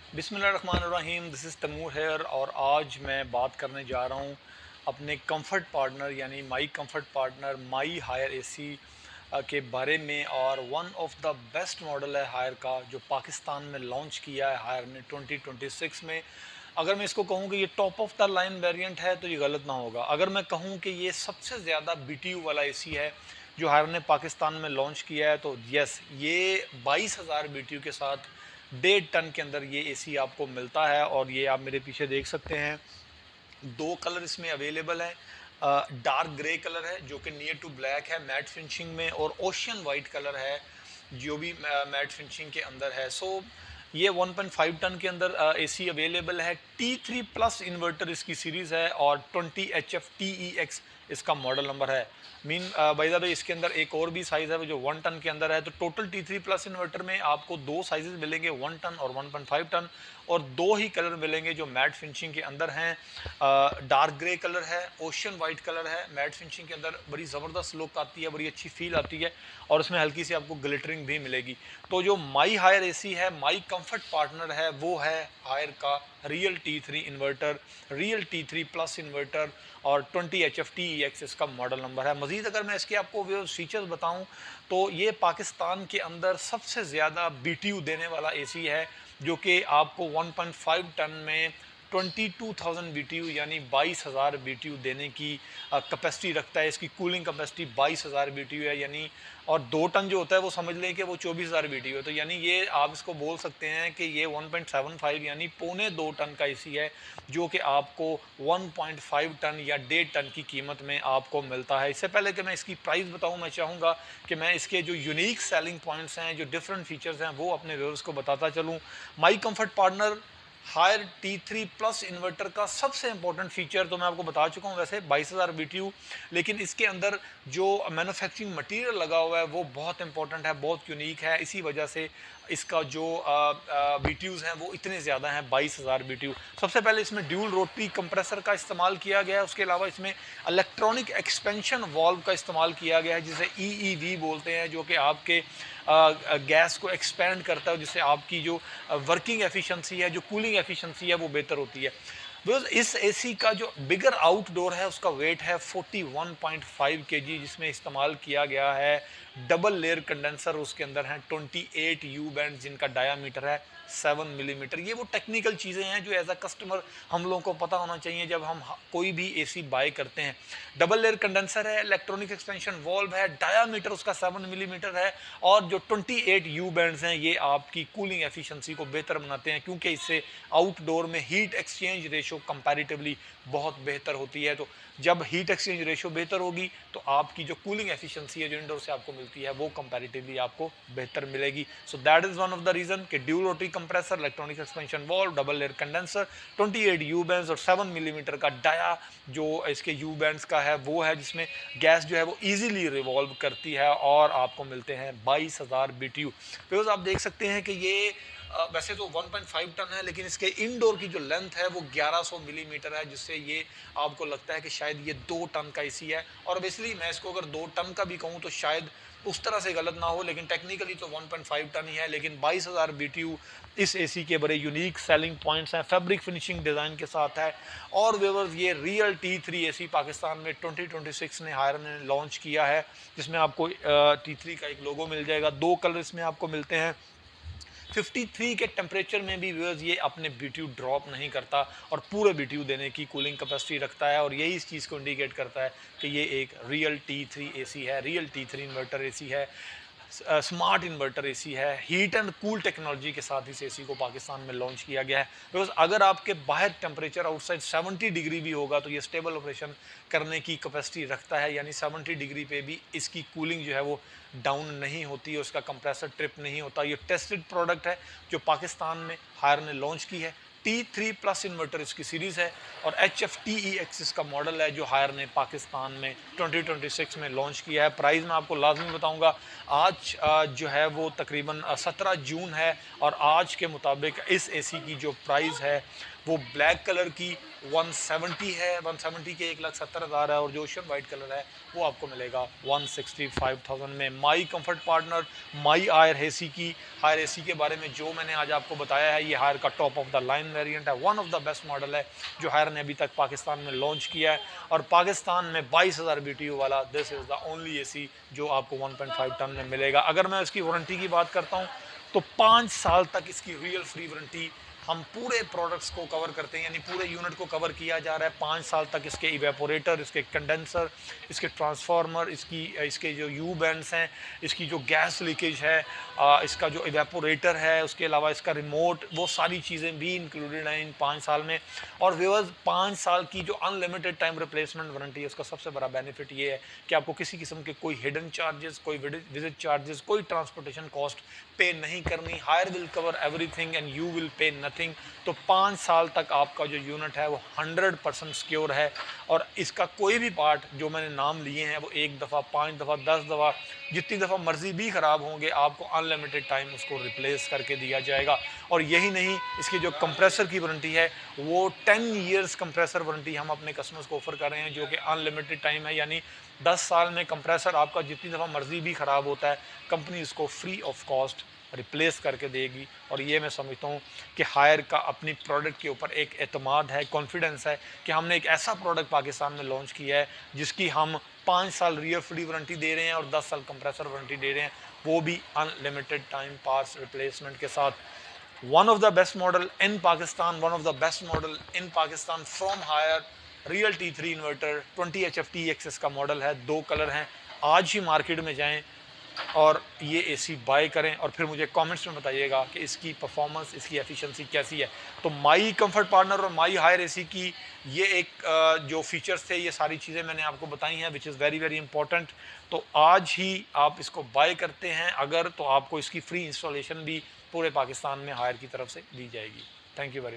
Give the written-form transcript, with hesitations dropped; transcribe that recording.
बिस्मिल्लाहिर्रहमानिर्रहीम, this is Taimur hair और आज मैं बात करने जा रहा हूँ अपने कंफर्ट पार्टनर यानी my comfort partner my Haier AC के बारे में। और one of the best model है हायर का जो पाकिस्तान में लॉन्च किया है हायर ने 2026 में। अगर मैं इसको कहूँ कि ये top of the line variant है तो ये गलत ना होगा। अगर मैं कहूँ कि ये सबसे ज़्यादा बीटीयू वाला एसी है जो हायर ने पाकिस्तान में लॉन्च किया है तो यस, ये 22,000 बीटीयू के साथ 1.5 टन के अंदर ये एसी आपको मिलता है। और ये आप मेरे पीछे देख सकते हैं, दो कलर इसमें अवेलेबल हैं। डार्क ग्रे कलर है जो कि नियर टू ब्लैक है मैट फिनिशिंग में, और ओशियन वाइट कलर है जो भी मैट फिनिशिंग के अंदर है। सो ये 1.5 टन के अंदर एसी अवेलेबल है। T3 प्लस इन्वर्टर इसकी सीरीज़ है और 20HF TEX इसका मॉडल नंबर है। बाय द वे इसके अंदर एक और भी साइज़ है वो जो 1 टन के अंदर है। तो टोटल T3 प्लस इन्वर्टर में आपको दो साइजेस मिलेंगे, 1 टन और 1.5 टन, और दो ही कलर मिलेंगे जो मैट फिनिशिंग के अंदर हैं। डार्क ग्रे कलर है, ओशियन वाइट कलर है। मैट फिनिशिंग के अंदर बड़ी ज़बरदस्त लुक आती है, बड़ी अच्छी फील आती है और उसमें हल्की सी आपको ग्लिटरिंग भी मिलेगी। तो जो माई हायर एसी है, माई कंफर्ट पार्टनर है, वो है हायर का real T3 inverter, real T3 plus inverter और 20HF TEX इसका मॉडल नंबर है। मज़ीद अगर मैं इसके आपको फीचर्स बताऊं तो ये पाकिस्तान के अंदर सबसे ज़्यादा BTU देने वाला एसी है जो कि आपको 1.5 टन में 22,000 BTU यानी 22,000 BTU देने की कैपेसिटी रखता है। इसकी कूलिंग कैपेसिटी 22,000 BTU है यानी, और 2 टन जो होता है वो समझ लें कि वो 24,000 BTU है। तो यानी ये आप इसको बोल सकते हैं कि ये 1.75 यानी पौने 2 टन का एसी है जो कि आपको 1.5 टन या 1.5 टन की कीमत में आपको मिलता है। इससे पहले कि मैं इसकी प्राइस बताऊं, मैं चाहूँगा कि मैं इसके जो यूनिक सेलिंग पॉइंट्स हैं, जो डिफरेंट फीचर्स हैं, वो अपने व्यूअर्स को बताता चलूँ। My comfort partner Haier T3 plus inverter का सबसे इंपॉर्टेंट फीचर तो मैं आपको बता चुका हूँ वैसे 22,000 BTU, लेकिन इसके अंदर जो मैन्युफैक्चरिंग मटेरियल लगा हुआ है वो बहुत इंपॉर्टेंट है, बहुत यूनिक है। इसी वजह से इसका जो BTUs हैं वो इतने ज़्यादा हैं, 22,000 BTU। सबसे पहले इसमें ड्यूल रोटरी कंप्रेसर का इस्तेमाल किया गया है। उसके अलावा इसमें इलेक्ट्रॉनिक एक्सपेंशन वाल्व का इस्तेमाल किया गया है जिसे EEV बोलते हैं, जो कि आपके गैस को एक्सपेंड करता है, जिससे आपकी जो वर्किंग एफिशिएंसी है, जो कूलिंग एफिशिएंसी है, वो बेहतर होती है। बिकॉज इस एसी का जो बिगर आउटडोर है उसका वेट है 41.5 kg, जिसमें इस्तेमाल किया गया है डबल लेयर कंडेंसर। उसके अंदर हैं 28 यू बैंड जिनका डायामीटर है 7 मिलीमीटर। ये वो टेक्निकल चीज़ें हैं जो एज अ कस्टमर हम लोगों को पता होना चाहिए जब हम कोई भी एसी बाय करते हैं। डबल लेयर कंडेंसर है, इलेक्ट्रॉनिक एक्सपेंशन वॉल्व है, डायामीटर उसका 7 मिलीमीटर है, और जो 28 यू बैंड्स हैं ये आपकी कूलिंग एफिशिएंसी को बेहतर बनाते हैं क्योंकि इससे आउटडोर में हीट एक्सचेंज रेशो कंपैरेटिवली बहुत बेहतर होती है। तो जब हीट एक्सचेंज रेशो बेहतर होगी तो आपकी जो कूलिंग एफिशिएंसी है जो इंडोर से आपको मिलती है वो कंपैरेटिवली आपको बेहतर मिलेगी। So that is one of the reason कि dual rotary compressor, electronic expansion valve, double layer condenser, 28 U bands और 7 मिलीमीटर का डाया जो इसके यू बैंड्स का है वो है, जिसमें गैस जो है वो इजीली रिवॉल्व करती है, और आपको मिलते हैं 22,000 BTU। बिकॉज आप देख सकते हैं कि ये वैसे तो 1.5 टन है लेकिन इसके इनडोर की जो लेंथ है वो 1100 मिलीमीटर है, जिससे ये आपको लगता है कि शायद ये 2 टन का एसी है। और बेसिकली मैं इसको अगर 2 टन का भी कहूँ तो शायद उस तरह से गलत ना हो, लेकिन टेक्निकली तो 1.5 टन ही है। लेकिन 22,000 BTU इस एसी के बड़े यूनिक सेलिंग पॉइंट्स हैं, फैब्रिक फिनिशिंग डिज़ाइन के साथ है। और व्यूअर्स ये रियल T3 एसी पाकिस्तान में 2026 ने हायर ने लॉन्च किया है, जिसमें आपको T3 का एक लोगो मिल जाएगा। दो कलर इसमें आपको मिलते हैं। 53 के टेम्परेचर में भी व्यूअर्स ये अपने BTU ड्रॉप नहीं करता और पूरे BTU देने की कूलिंग कैपेसिटी रखता है, और यही इस चीज़ को इंडिकेट करता है कि ये एक रियल T3 एसी है, रियल T3 इन्वर्टर एसी है, स्मार्ट इन्वर्टर एसी है। हीट एंड कूल टेक्नोलॉजी के साथ इस एसी को पाकिस्तान में लॉन्च किया गया है। बिकॉज अगर आपके बाहर टेम्परेचर आउटसाइड 70 डिग्री भी होगा तो ये स्टेबल ऑपरेशन करने की कैपेसिटी रखता है, यानी 70 डिग्री पे भी इसकी कूलिंग जो है वो डाउन नहीं होती है, उसका कंप्रेसर ट्रिप नहीं होता। ये टेस्टेड प्रोडक्ट है जो पाकिस्तान में हायर ने लॉन्च की है। T3 प्लस इन्वर्टर इसकी सीरीज़ है और HF TEX इसका मॉडल है जो हायर ने पाकिस्तान में 2026 में लॉन्च किया है। प्राइस मैं आपको लाजमी बताऊंगा। आज जो है वो तकरीबन 17 जून है, और आज के मुताबिक इस एसी की जो प्राइस है वो ब्लैक कलर की 170 है, 170 के 1,70,000 है, और जो ओशन वाइट कलर है वो आपको मिलेगा 165,000 में। My comfort partner my Haier AC की, हायर एसी के बारे में जो मैंने आज आपको बताया है, ये हायर का top of the line variant है, one of the best model है जो हायर ने अभी तक पाकिस्तान में लॉन्च किया है, और पाकिस्तान में 22,000 BTU वाला this is the only AC जो आपको 1.5 टन में मिलेगा। अगर मैं इसकी वारंटी की बात करता हूँ तो 5 साल तक इसकी रियल फ्री वारंटी हम पूरे प्रोडक्ट्स को कवर करते हैं, यानी पूरे यूनिट को कवर किया जा रहा है। 5 साल तक इसके इवेपोरेटर, इसके कंडेंसर, इसके ट्रांसफार्मर, इसके जो यू बैंड्स हैं, इसकी जो गैस लीकेज है, इसका जो इवेपोरेटर है, उसके अलावा इसका रिमोट, वो सारी चीज़ें भी इंक्लूडेड हैं इन 5 साल में। और व्यूअर्स 5 साल की जो अनलिमिटेड टाइम रिप्लेसमेंट वारंटी है, उसका सबसे बड़ा बेनिफिट ये है कि आपको किसी किस्म के कोई हिडन चार्जेस, कोई विजिट चार्जेस, कोई ट्रांसपोर्टेशन कॉस्ट पे नहीं करनी। Haier will cover everything and you will pay nothing. तो 5 साल तक आपका जो यूनिट है वो 100% सिक्योर है, और इसका कोई भी पार्ट जो मैंने नाम लिए हैं वो 1 दफ़ा, 5 दफ़ा, 10 दफ़ा, जितनी दफ़ा मर्जी भी ख़राब होंगे, आपको अनलिमिटेड टाइम उसको रिप्लेस करके दिया जाएगा। और यही नहीं, इसकी जो कंप्रेसर की वारंटी है वो 10 ईयर्स कंप्रेसर वारंटी हम अपने कस्टमर्स को ऑफर कर रहे हैं, जो कि अनलिमिटेड टाइम है, यानी 10 साल में कंप्रेसर आपका जितनी दफ़ा मर्जी भी ख़राब होता है, कंपनी इसको फ्री ऑफ कॉस्ट रिप्लेस करके देगी। और ये मैं समझता हूँ कि हायर का अपनी प्रोडक्ट के ऊपर एक एतमाद है, कॉन्फिडेंस है कि हमने एक ऐसा प्रोडक्ट पाकिस्तान में लॉन्च किया है जिसकी हम 5 साल रियल फ्री वारंटी दे रहे हैं और 10 साल कंप्रेसर वारंटी दे रहे हैं, वो भी अनलिमिटेड टाइम पार्ट्स रिप्लेसमेंट के साथ। One of the best model in Pakistan, one of the best model in Pakistan from Haier, real T3 inverter 20 HFT access का मॉडल है, 2 कलर हैं। आज ही मार्केट में जाएं और ये एसी बाय करें, और फिर मुझे कमेंट्स में बताइएगा कि इसकी परफॉर्मेंस, इसकी एफिशिएंसी कैसी है। तो माई कंफर्ट पार्टनर और माई हायर एसी की ये एक जो फीचर्स थे, ये सारी चीज़ें मैंने आपको बताई हैं, which is very very important. तो आज ही आप इसको बाय करते हैं अगर, तो आपको इसकी फ्री इंस्टॉलेशन भी पूरे पाकिस्तान में हायर की तरफ से दी जाएगी। Thank you very much.